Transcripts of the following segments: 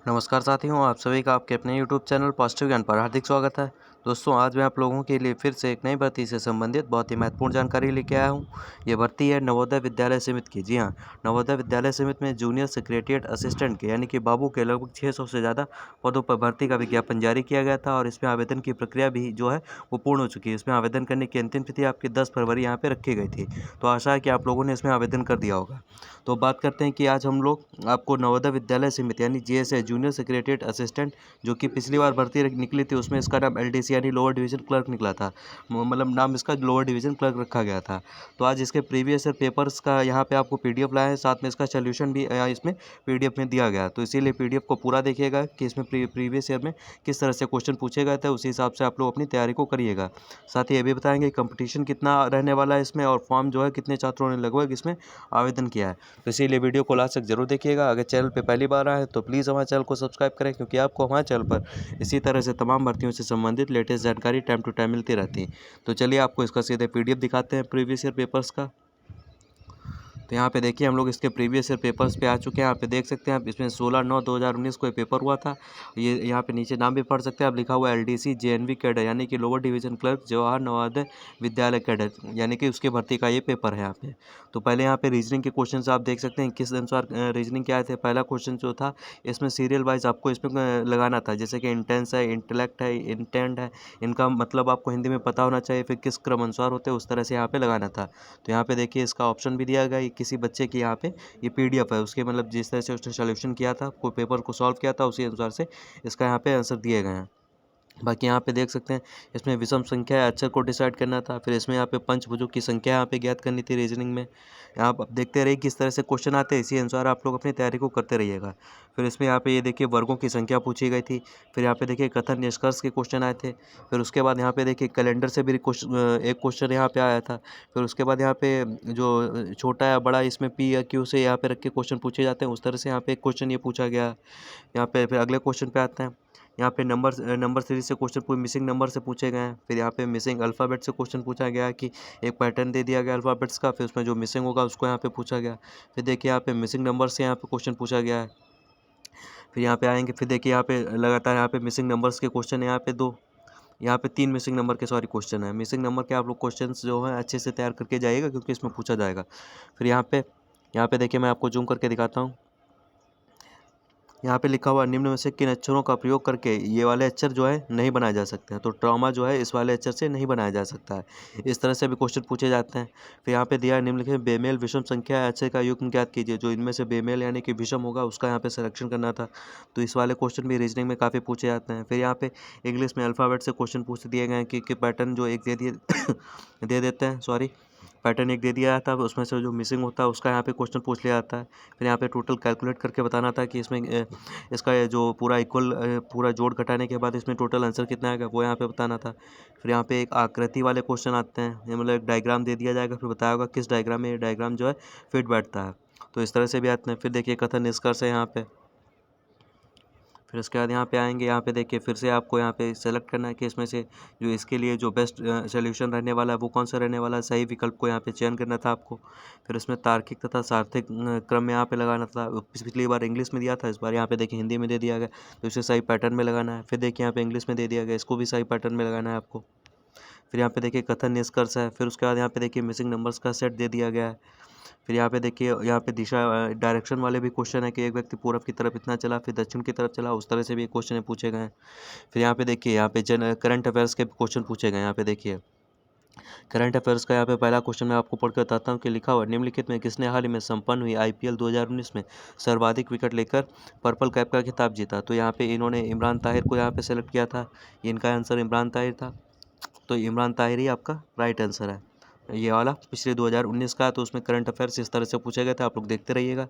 नमस्कार साथियों, आप सभी का आपके अपने YouTube चैनल पॉजिटिव ज्ञान पर हार्दिक स्वागत है। दोस्तों, आज मैं आप लोगों के लिए फिर से एक नई भर्ती से संबंधित बहुत ही महत्वपूर्ण जानकारी लेके आया हूँ। ये भर्ती है नवोदय विद्यालय समिति की। जी हाँ, नवोदय विद्यालय समिति में जूनियर सेक्रेटरिएट असिस्टेंट के यानी कि बाबू के लगभग 600 से ज़्यादा पदों पर भर्ती का विज्ञापन जारी किया गया था और इसमें आवेदन की प्रक्रिया भी जो है वो पूर्ण हो चुकी है। इसमें आवेदन करने की अंतिम तिथि आपकी 10 फरवरी यहाँ पे रखी गई थी। तो आशा है कि आप लोगों ने इसमें आवेदन कर दिया होगा। तो बात करते हैं कि आज हम लोग आपको नवोदय विद्यालय समिति यानी जीएसए जूनियर सेक्रेटरिएट असिस्टेंट जो कि पिछली बार भर्ती निकली थी, उसमें इसका नाम एलडीसी यानी लोअर डिवीजन क्लर्क निकला था। मतलब नाम इसका लोअर डिवीजन क्लर्क रखा गया था। तो आज इसके प्रीवियस ईयर पेपर्स का यहाँ पे आपको पीडीएफ लाया है, साथ में इसका सोल्यूशन भी इसमें पीडीएफ में दिया गया है। तो इसीलिए पीडीएफ को पूरा देखिएगा कि इसमें प्रीवियस ईयर में किस तरह से क्वेश्चन पूछे गए थे, उसी हिसाब से आप लोग अपनी तैयारी को करिएगा। साथ ही ये भी बताएंगे कंपटीशन कितना रहने वाला है इसमें और फॉर्म जो है कितने छात्रों ने लगभग इसमें आवेदन किया है। तो इसीलिए वीडियो को लास्ट तक जरूर देखिएगा। अगर चैनल पे पहली बार आए तो प्लीज़ हमारे चैनल को सब्सक्राइब करें, क्योंकि आपको हमारे चैनल पर इसी तरह से तमाम भर्तियों से संबंधित लेटेस्ट जानकारी टाइम टू टाइम मिलती रहती है। तो चलिए आपको इसका सीधे पीडीएफ दिखाते हैं प्रीवियस ईयर पेपर्स का। तो यहाँ पे देखिए हम लोग इसके प्रीवियस ईयर पेपर्स पे आ चुके हैं। यहाँ पे देख सकते हैं आप, इसमें 16/9/2019 को ये पेपर हुआ था। ये यहाँ पे नीचे नाम भी पढ़ सकते हैं आप, लिखा हुआ है एलडीसी जेएनवी कैडर यानी कि lower division clerk Jawahar Navodaya Vidyalaya cadre, यानी कि उसकी भर्ती का ये पेपर है यहाँ पे। तो पहले यहाँ पे रीजनिंग के क्वेश्चन आप देख सकते हैं किस अनुसार रीजनिंग के आए थे। पहला क्वेश्चन जो था इसमें सीरियल वाइज आपको इसमें लगाना था, जैसे कि इंटेंस है, इंटेलेक्ट है, इंटेंड है, इनका मतलब आपको हिंदी में पता होना चाहिए, फिर किस क्रम अनुसार होते हैं उस तरह से यहाँ पे लगाना था। तो यहाँ पे देखिए इसका ऑप्शन भी दिया गया है। किसी बच्चे की यहाँ पे ये पीडीएफ है, उसके मतलब जिस तरह से उसने सॉल्यूशन किया था, कोई पेपर को सॉल्व किया था, उसी अनुसार से इसका यहाँ पे आंसर दिए गए हैं। बाकी यहाँ पे देख सकते हैं इसमें विषम संख्या या अक्षर को डिसाइड करना था। फिर इसमें यहाँ पे पंचभुजों की संख्या यहाँ पे ज्ञात करनी थी रीजनिंग में। यहाँ आप देखते रहिए किस तरह से क्वेश्चन आते हैं, इसी अनुसार आप लोग अपनी तैयारी को करते रहिएगा। फिर इसमें यहाँ पे ये देखिए वर्गों की संख्या पूछी गई थी। फिर यहाँ पे देखिए कथन निष्कर्ष के क्वेश्चन आए थे। फिर उसके बाद यहाँ पे देखिए कैलेंडर से भी एक क्वेश्चन यहाँ पे आया था। फिर उसके बाद यहाँ पे जो छोटा या बड़ा इसमें पी या क्यू से यहाँ पे रख के क्वेश्चन पूछे जाते हैं, उस तरह से यहाँ पे एक क्वेश्चन ये पूछा गया। यहाँ पे फिर अगले क्वेश्चन पे आते हैं। यहाँ पे नंबर सीरीज से क्वेश्चन पूरे मिसिंग नंबर से पूछे गए हैं। फिर यहाँ पे मिसिंग अल्फ़ाबेट से क्वेश्चन पूछा गया है कि एक पैटर्न दे दिया गया अल्फ़ाबेट्स का, फिर उसमें जो मिसिंग होगा उसको यहाँ पे पूछा गया। फिर देखिए यहाँ पे मिसिंग नंबर से यहाँ पे क्वेश्चन पूछा गया है। फिर यहाँ पे आएंगे, फिर देखिए यहाँ पे लगातार यहाँ पे मिसिंग नंबर्स के क्वेश्चन है, यहाँ पे दो, यहाँ पे 3 मिसिंग नंबर के क्वेश्चन है। मिसिंग नंबर के आप लोग क्वेश्चन जो है अच्छे से तैयार करके जाइएगा, क्योंकि इसमें पूछा जाएगा। फिर यहाँ पे देखिए मैं आपको जूम करके दिखाता हूँ। यहाँ पे लिखा हुआ निम्न में से किन अक्षरों का प्रयोग करके ये वाले अक्षर जो है नहीं बनाए जा सकते हैं। तो ट्रॉमा जो है इस वाले अक्षर से नहीं बनाया जा सकता है। इस तरह से भी क्वेश्चन पूछे जाते हैं। फिर यहाँ पे दिया है निम्नलिखित बेमेल विषम संख्या अक्षर का युग्म ज्ञात कीजिए। जो इनमें से बेमेल यानी कि विषम होगा उसका यहाँ पे सिलेक्शन करना था। तो इस वाले क्वेश्चन भी रीजनिंग में काफ़ी पूछे जाते हैं। फिर यहाँ पे इंग्लिश में अल्फ़ाबेट से क्वेश्चन पूछ दिए गए हैं कि पैटर्न जो एक दे दिए दे देते हैं, सॉरी, पैटर्न एक दे दिया जाता है, उसमें से जो मिसिंग होता है उसका यहाँ पे क्वेश्चन पूछ लिया जाता है। फिर यहाँ पे टोटल कैलकुलेट करके बताना था कि इसमें इसका ये जो पूरा इक्वल पूरा जोड़ घटाने के बाद इसमें टोटल आंसर कितना आएगा वो यहाँ पे बताना था। फिर यहाँ पे एक आकृति वाले क्वेश्चन आते हैं, ये मतलब एक डायग्राम दे दिया जाएगा, फिर बताया होगा किस डायग्राम में ये डायग्राम जो है फिट बैठता है। तो इस तरह से भी आते हैं। फिर देखिए कथन निष्कर्ष है यहाँ पे। फिर उसके बाद यहाँ पे आएंगे, यहाँ पे देखिए फिर से आपको यहाँ पे सेलेक्ट करना है कि इसमें से जो इसके लिए जो बेस्ट सोल्यूशन रहने वाला है वो कौन सा रहने वाला है। सही विकल्प को यहाँ पे चयन करना था आपको। फिर उसमें तार्किक तथा सार्थक क्रम में यहाँ पे लगाना था। पिछली बार इंग्लिश में दिया था, इस बार यहाँ पे देखिए हिंदी में दे दिया गया, तो इसे सही पैटर्न में लगाना है। फिर देखिए यहाँ पे इंग्लिश में दे दिया गया, इसको भी सही पैटर्न में लगाना है आपको। फिर यहाँ पे देखिए कथन निष्कर्ष है। फिर उसके बाद यहाँ पे देखिए मिसिंग नंबर्स का सेट दे दिया गया है। फिर यहाँ पे देखिए यहाँ पे दिशा डायरेक्शन वाले भी क्वेश्चन है कि एक व्यक्ति पूरब की तरफ इतना चला, फिर दक्षिण की तरफ चला, उस तरह से भी क्वेश्चन पूछे गए हैं। फिर यहाँ पे देखिए यहाँ पे करंट अफेयर्स के क्वेश्चन पूछे गए। यहाँ पे देखिए करंट अफेयर्स का यहाँ पे पहला क्वेश्चन मैं आपको पढ़ के बताता हूँ कि लिखा हुआ निम्नलिखित में किसने हाल ही में संपन्न हुई आईपीएल 2019 में सर्वाधिक विकेट लेकर पर्पल कैप का खिताब जीता। तो यहाँ पे इन्होंने इमरान ताहिर को यहाँ पे सेलेक्ट किया था। इनका आंसर इमरान ताहिर था। तो इमरान ताहिर ही आपका राइट आंसर है। ये वाला पिछले 2019 का है, तो उसमें करंट अफेयर्स इस तरह से पूछे गए थे, आप लोग देखते रहिएगा।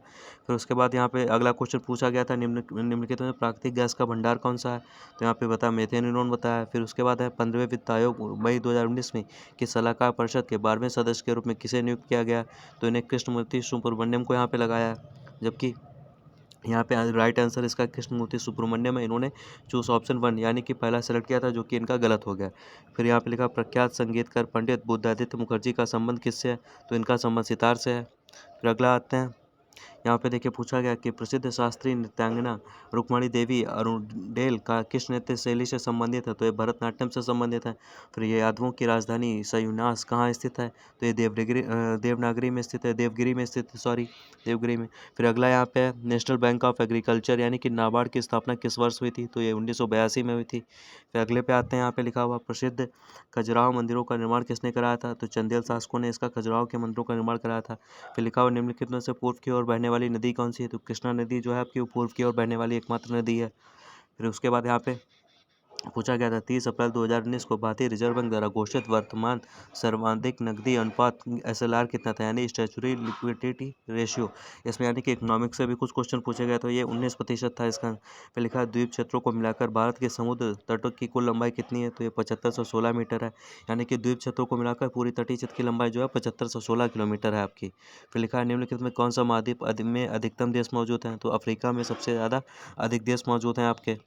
फिर उसके बाद यहाँ पे अगला क्वेश्चन पूछा गया था निम्नलिखित में प्राकृतिक गैस का भंडार कौन सा है। तो यहाँ पे बताया मेथेन इन्होंने बताया। फिर उसके बाद है 15वें वित्त आयोग मई 2019 में कि सलाहकार परिषद के 12वें सदस्य के रूप में किसे नियुक्त किया गया। तो इन्हें कृष्णमूर्ति सुब्रमण्यम को यहाँ पे लगाया है, जबकि यहाँ पे राइट आंसर इसका कृष्णमूर्ति सुब्रमण्यम है। इन्होंने चूज ऑप्शन 1 यानी कि पहला सेलेक्ट किया था, जो कि इनका गलत हो गया। फिर यहाँ पे लिखा प्रख्यात संगीतकार पंडित बुद्धादित्य मुखर्जी का संबंध किससे है। तो इनका संबंध सितार से है। फिर अगला आते हैं, यहाँ पे देखिए पूछा गया कि प्रसिद्ध शास्त्रीय नृत्यांगना रुक्मणी देवी अरुणडेल का किस नृत्य शैली से संबंधित है? तो ये भरतनाट्यम से संबंधित है। फिर ये यादवों की राजधानी सयूनास कहाँ स्थित है? तो ये देवनागरी में स्थित है, देवगिरी में स्थित है, सॉरी, देवगिरी में। फिर अगला यहाँ पे है, नेशनल बैंक ऑफ एग्रीकल्चर यानी कि नाबार्ड की स्थापना किस वर्ष हुई थी? तो ये 1982 में हुई थी। फिर अगले पे आते हैं, यहाँ पे लिखा हुआ प्रसिद्ध खजुराहो मंदिरों का निर्माण किसने कराया था? तो चंदेल शासकों ने इसका खजुराहो के मंदिरों का निर्माण कराया था। फिर लिखा हुआ निम्नलिखित में से पूर्व की ओर बहने वाली नदी कौन सी है? तो कृष्णा नदी जो है आपकी वो पूर्व की ओर बहने वाली एकमात्र नदी है। फिर उसके बाद यहाँ पे पूछा गया था 30 अप्रैल 2019 को भारतीय रिजर्व बैंक द्वारा घोषित वर्तमान सर्वाधिक नकदी अनुपात SLR कितना था, यानी स्टैचुरी लिक्विडिटी रेशियो। इसमें यानी कि इकोनॉमिक्स से भी कुछ क्वेश्चन पूछे गए, तो ये 19% था इसका। फिर लिखा है द्वीप क्षेत्रों को मिलाकर भारत के समुद्र तटों की कुल लंबाई कितनी है? तो ये 7516 मीटर है, यानी कि द्वीप क्षेत्रों को मिलाकर पूरी तटीय क्षेत्र की लंबाई जो है 7516 किलोमीटर है आपकी। फिर लिखा है निम्नलिखित में कौन सा महाद्वीप में अधिकतम देश मौजूद हैं? तो अफ्रीका में सबसे ज़्यादा अधिक देश मौजूद हैं आपके।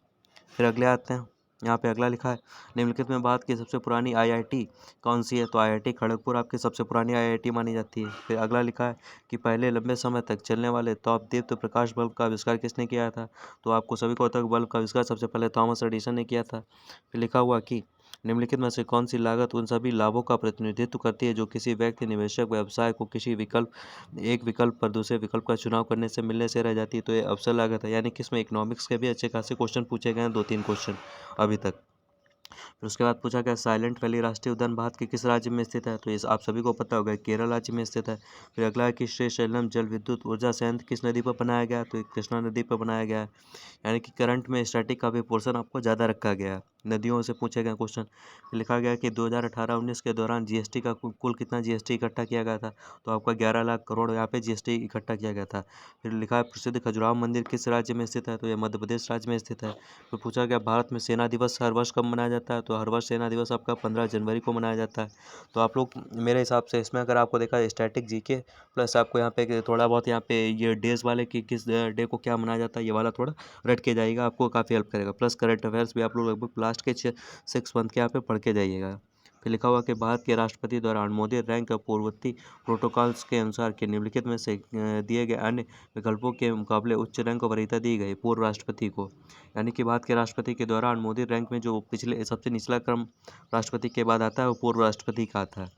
फिर अगले आते हैं, यहाँ पे अगला लिखा है निम्नलिखित में भारत की सबसे पुरानी IIT कौन सी है? तो IIT खड़गपुर आपकी सबसे पुरानी IIT मानी जाती है। फिर अगला लिखा है कि पहले लंबे समय तक चलने वाले तापदीप्त प्रकाश बल्ब का आविष्कार किसने किया था? तो आपको सभी को तक बल्ब का आविष्कार सबसे पहले थॉमस एडिसन ने किया था। फिर लिखा हुआ कि निम्नलिखित में से कौन सी लागत उन सभी लाभों का प्रतिनिधित्व करती है जो किसी व्यक्ति, निवेशक, व्यवसाय को किसी एक विकल्प पर दूसरे विकल्प का चुनाव करने से मिलने से रह जाती है? तो ये अवसर लागत है, यानी कि इसमें इकोनॉमिक्स के भी अच्छे खासे क्वेश्चन पूछे गए हैं, 2-3 क्वेश्चन अभी तक। फिर उसके बाद पूछा गया साइलेंट वैली राष्ट्रीय उद्यान भारत के किस राज्य में स्थित है? तो ये आप सभी को पता होगा, केरल राज्य में स्थित है। फिर अगला है कि श्रीशैलम जल विद्युत ऊर्जा संयंत्र किस नदी पर बनाया गया है? तो ये कृष्णा नदी पर बनाया गया है, यानी कि करंट में स्टैटिक का भी पोर्शन आपको ज़्यादा रखा गया है। नदियों से पूछे गए क्वेश्चन। लिखा गया कि 2018-19 के दौरान GST का कुल कितना GST इकट्ठा किया गया था? तो आपका 11 लाख करोड़ यहाँ पे GST इकट्ठा किया गया था। फिर लिखा है प्रसिद्ध खजुराहो मंदिर किस राज्य में स्थित है? तो ये मध्य प्रदेश राज्य में स्थित है। फिर पूछा गया भारत में सेना दिवस हर वर्ष कब मनाया जाता है? तो हर वर्ष सेना दिवस आपका 15 जनवरी को मनाया जाता है। तो आप लोग मेरे हिसाब से इसमें अगर आपको देखा स्टैटिक GK प्लस आपको यहाँ पे थोड़ा बहुत यहाँ पे ये डेज वाले कि किस डे को क्या मनाया जाता है, ये वाला थोड़ा रट के जाइएगा, आपको काफ़ी हेल्प करेगा। प्लस करंट अफेयर्स भी आप लोग लगभग लास्ट के 6 मंथ के यहाँ पे पढ़ के जाइएगा। फिर लिखा हुआ कि भारत के राष्ट्रपति द्वारा अनुमोदित रैंक और पूर्ववर्ती प्रोटोकॉल्स के अनुसार के निम्नलिखित में से दिए गए अन्य विकल्पों के मुकाबले उच्च रैंक और वरीयता दी गई पूर्व राष्ट्रपति को। यानी कि भारत के राष्ट्रपति के द्वारा अनुमोदित रैंक में जो पिछले सबसे निचला क्रम राष्ट्रपति के बाद आता है वो पूर्व राष्ट्रपति का आता है।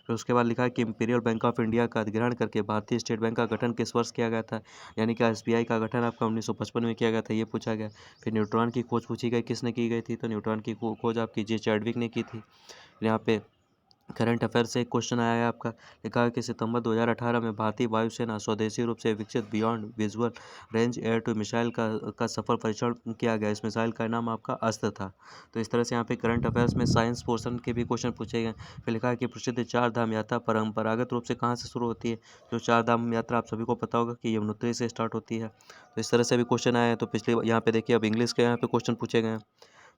फिर उसके बाद लिखा है कि इंपीरियल बैंक ऑफ इंडिया का अधिग्रहण करके भारतीय स्टेट बैंक का गठन किस वर्ष किया गया था? यानी कि SBI का गठन आपका 1955 में किया गया था, ये पूछा गया। फिर न्यूट्रॉन की खोज पूछी गई, किसने की गई थी? तो न्यूट्रॉन की खोज आपकी J चैडविक ने की थी। यहाँ पे करंट अफेयर से एक क्वेश्चन आया है आपका। लिखा है कि सितंबर 2018 में भारतीय वायुसेना स्वदेशी रूप से विकसित beyond visual range air to missile का सफल परीक्षण किया गया। इस मिसाइल का नाम आपका अस्त्र था। तो इस तरह से यहाँ पे करंट अफेयर्स में साइंस पोर्शन के भी क्वेश्चन पूछे गए। फिर लिखा है कि प्रसिद्ध चार धाम यात्रा परंपरागत रूप से कहाँ से शुरू होती है? जो चार धाम यात्रा आप सभी को पता होगा कि यमुनोत्री से स्टार्ट होती है। तो इस तरह से भी क्वेश्चन आए हैं। तो पिछले यहाँ पे देखिए अब इंग्लिश के यहाँ पे क्वेश्चन पूछे गए हैं।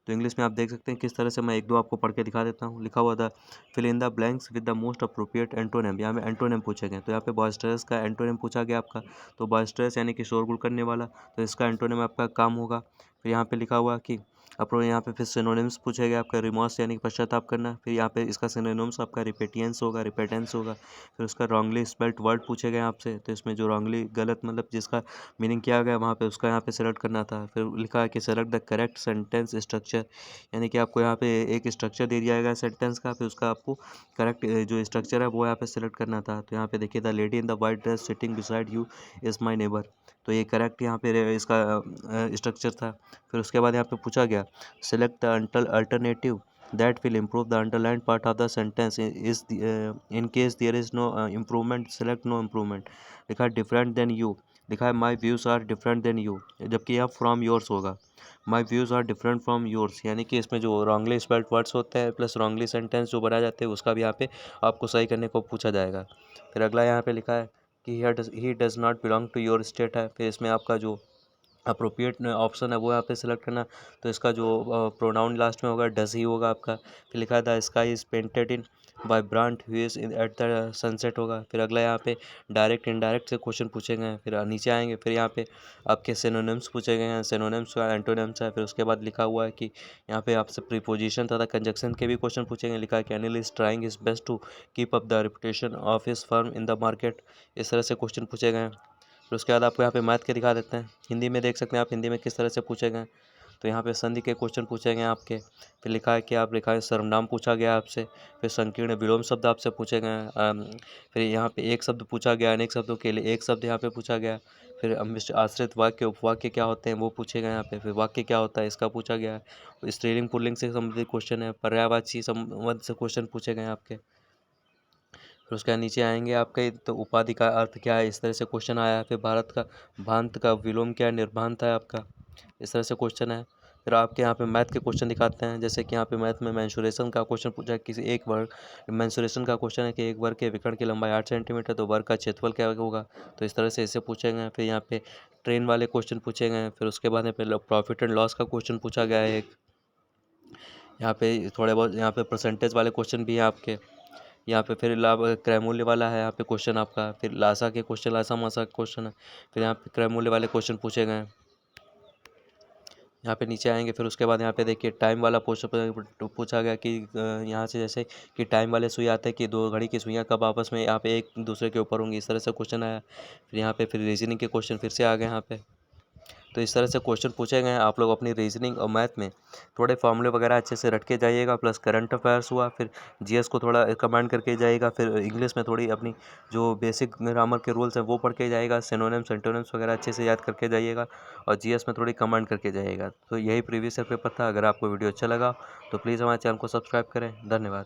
तो इंग्लिश में आप देख सकते हैं किस तरह से, मैं एक दो आपको पढ़ के दिखा देता हूँ। लिखा हुआ था fill in the blanks with the most appropriate antonym. यहाँ में एंटोनिम पूछे गए, तो यहाँ पे बॉयस्टरस का एंटोनिम पूछा गया आपका। तो बॉयस्टरस यानी कि शोरगुल करने वाला, तो इसका एंटोनिम आपका काम होगा। फिर यहाँ पे लिखा हुआ कि अपने यहाँ पे फिर सिनोनिम्स पूछे गए आपका, रिमॉर्स यानी कि पश्चाताप करना। फिर यहाँ पे इसका सिनोनिम्स आपका रिपेटियंस होगा, रिपेटेंस होगा। फिर उसका रॉन्गली स्पेल्ट वर्ड पूछे गए आपसे, तो इसमें जो रॉन्गली गलत मतलब जिसका मीनिंग किया गया वहाँ पे उसका यहाँ पे सेलेक्ट करना था। फिर लिखा है कि select the correct sentence structure, यानी कि आपको यहाँ पे एक स्ट्रक्चर दे दिया जाएगा सेंटेंस का, फिर उसका आपको करेक्ट जो स्ट्रक्चर है वो यहाँ पे सेलेक्ट करना था। तो यहाँ पे देखिए the lady in the white dress sitting beside you is my neighbour, तो ये करेक्ट यहाँ पे इसका स्ट्रक्चर था। फिर उसके बाद यहाँ पे पूछा गया select the alternative that will improve the underlined part of the sentence is in case there is no improvement select no improvement। लिखा है different than you, लिखा है my views are different than you, जबकि यहाँ from yours होगा। my views are different from yours, यानी कि इसमें जो wrongly spelled words होते हैं प्लस wrongly sentence जो बनाए जाते हैं उसका भी यहाँ पे आपको सही करने को पूछा जाएगा। फिर अगला यहाँ पे लिखा है कि he does not belong to your state है, फिर इसमें आपका जो अप्रोप्रिएट ऑप्शन है वो यहाँ पे सेलेक्ट करना। तो इसका जो प्रोनाउन लास्ट में होगा डज ही होगा आपका। फिर लिखा है the sky is painted in vibrant hues in at the sunset होगा। फिर अगला यहाँ पे डायरेक्ट इनडायरेक्ट से क्वेश्चन पूछे गए हैं। फिर नीचे आएंगे, फिर यहाँ पे आपके सिनोनिम्स पूछे गए हैं, सिनोनिम्स का एंटोनिम्स है। फिर उसके बाद लिखा हुआ है कि यहाँ पे आपसे प्रीपोजिशन तथा कंजक्शन के भी क्वेश्चन पूछे गए। लिखा है कि Anil is trying is best to keep up the reputation of his firm in the market, इस तरह से क्वेश्चन पूछे गए हैं। फिर उसके बाद आपको यहाँ पे मैथ के दिखा देते हैं। हिंदी में देख सकते हैं आप, हिंदी में किस तरह से पूछे गए हैं। तो यहाँ पे संधि के क्वेश्चन पूछे गए हैं आपके। फिर लिखा है कि आप लिखा है सर्वनाम पूछा गया आपसे। फिर संकीर्ण विलोम शब्द आपसे पूछे गए हैं। फिर यहाँ पे एक शब्द पूछा गया, अनेक शब्दों के लिए एक शब्द यहाँ पे पूछा गया। फिर आश्रित वाक्य उपवाक्य क्या होते हैं वो पूछे गए यहाँ पे। फिर वाक्य क्या होता है इसका पूछा गया है। स्त्रीलिंग पुल्लिंग से संबंधित क्वेश्चन है। पर्यायवाची संबंध से क्वेश्चन पूछे गए हैं आपके। फिर उसके बाद नीचे आएंगे आपके, तो उपाधि का अर्थ क्या है, इस तरह से क्वेश्चन आया है। फिर भारत का भांत का विलोम क्या है, निर्भांत है आपका, इस तरह से क्वेश्चन है। फिर आपके यहाँ पे मैथ के क्वेश्चन दिखाते हैं, जैसे कि यहाँ पे मैथ में मेंसुरेशन का क्वेश्चन पूछा है। किसी एक वर्ग मेंसुरेशन का क्वेश्चन है कि एक वर्ग के विकर्ण की लंबाई 8 सेंटीमीटर, तो वर्ग का क्षेत्रफल क्या होगा, तो इस तरह से इसे पूछे गए हैं। फिर यहाँ पे ट्रेन वाले क्वेश्चन पूछे गए हैं। फिर उसके बाद यहाँ पे प्रॉफिट एंड लॉस का क्वेश्चन पूछा गया है एक। यहाँ पे थोड़े बहुत यहाँ पे परसेंटेज वाले क्वेश्चन भी हैं आपके। यहाँ पे फिर लाभ क्रय मूल्य वाला है यहाँ पे क्वेश्चन आपका। फिर लासा के क्वेश्चन, लासा मासा का क्वेश्चन है। फिर यहाँ पे क्रय मूल्य वाले क्वेश्चन पूछे गए हैं। यहाँ पे नीचे आएंगे, फिर उसके बाद यहाँ पे देखिए टाइम वाला पूछा गया कि यहाँ से जैसे कि टाइम वाले सुई आते हैं कि दो घड़ी की सुइयाँ कब आपस में यहाँ पे एक दूसरे के ऊपर होंगी, इस तरह से क्वेश्चन आया। फिर यहाँ पे फिर रीजनिंग के क्वेश्चन फिर से आ गए यहाँ पे। तो इस तरह से क्वेश्चन पूछे गए हैं। आप लोग अपनी रीजनिंग और मैथ में थोड़े फॉर्मूले वगैरह अच्छे से रट के जाइएगा। प्लस करंट अफेयर्स हुआ, फिर जीएस को थोड़ा कमांड करके जाइएगा। फिर इंग्लिश में थोड़ी अपनी जो बेसिक ग्रामर के रूल्स हैं वो पढ़ के जाइएगा। सिनोनिम्स एंटोनिम्स वगैरह अच्छे से याद करके जाइएगा और जीएस में थोड़ी कमांड करके जाइएगा। तो यही प्रीवियस ईयर पेपर था। अगर आपको वीडियो अच्छा लगा तो प्लीज़ हमारे चैनल को सब्सक्राइब करें। धन्यवाद।